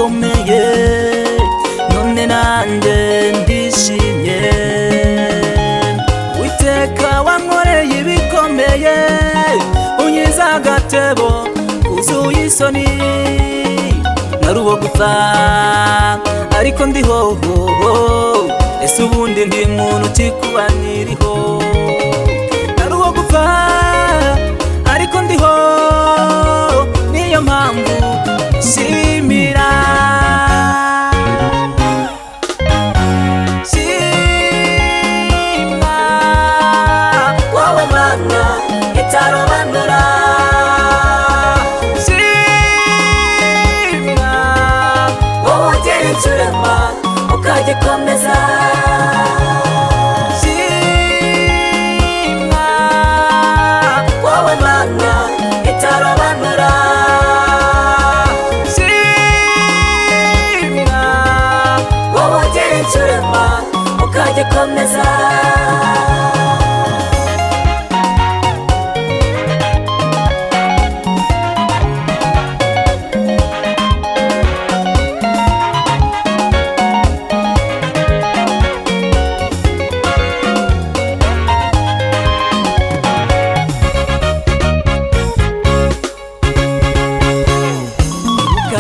ibikomeye, none nanjye ndishimye. Uwiteka wankoreye ibikomeye, unyiza agatebo kuzuye isoni. Nari uwo gupfa ariko ndiho, ese ubundi ndi muntu ki kuba nkiriho? Nari uwo gupfa ariko ndiho, niyo mpamvu nshimira. Shimwa wowe Mana itarobanura, shimwa wowe ugera incurema ukagikomeza, shimwa wowe Mana itarobanura, shimwa wowe ugera incurema ukagikomeza.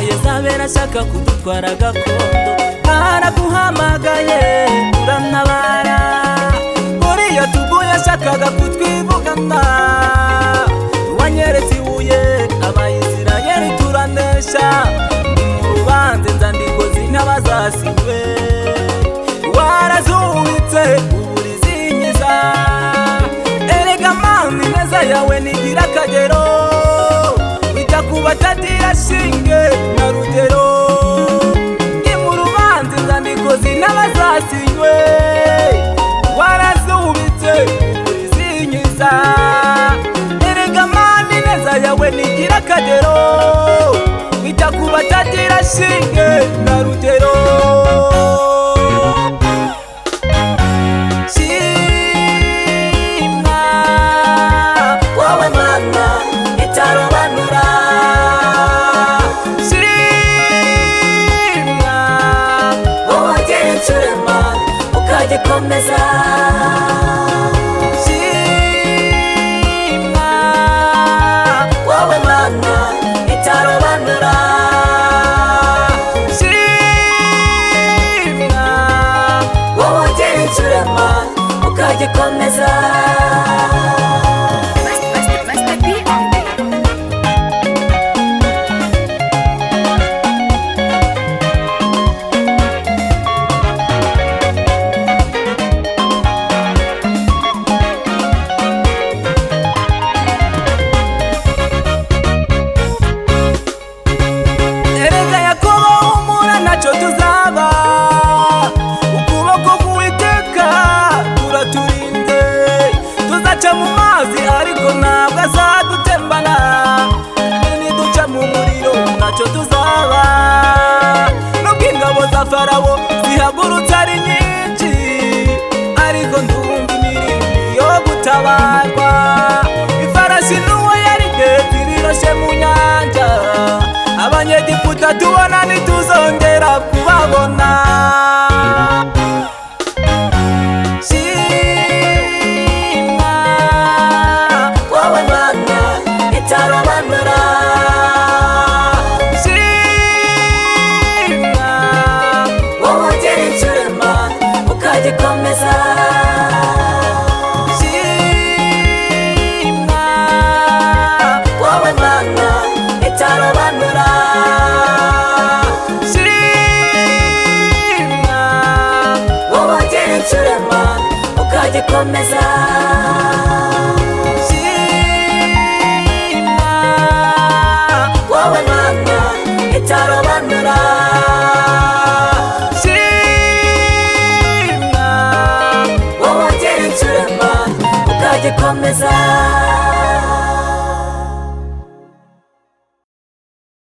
Yezabeli ashaka kudutwara gakondo, araguhamagaye urantabara. Uriya tuguye ashakaga kutwivugana, wanyeretse ibuye Abayisirayeli turanesha. Ndi mu rubanza inzandiko z'intabazasiwe, warazubitse uburizinyiza. Erega Mana ineza yawe ntigira akagero, wita ku batagira shinge na rugero. Ndi mu rubanza inzandiko z'intabazasiwe, warazubitse uburizinyiza. Erega Mana ineza yawe ntigira akagero, wita ku batagira shinge na rugero. Shimwa wowe Mana itarobanura, shimwa wowe ugera incurema ukagikomeza, shimwa wowe Mana itarobanura, shimwa wowe ugera incurema ukagikomeza. Erega Yakobo humura ntacyo tuzaba, ukuboko k'Uwiteka kuraturinze. Tuzaca mu mazi ariko ntabwo azadutembana, niduca mu muriro ntacyo tuzaba. Nubwo ingabo za Farawo zihagurutse ari nyinshi, ariko ndumva imirindi yo gutabarwa. Ifarashi n'uwo yarigeze riroshe mu nyanja, Abanyegiputa tubona ntituzongera kubabona. Shimwa wowe Mana itarobanura, shimwa wowe ugera incurema ukagikomeza, shimwa wowe Mana itarobanura, shimwa wowe ugera incurema ukagikomeza.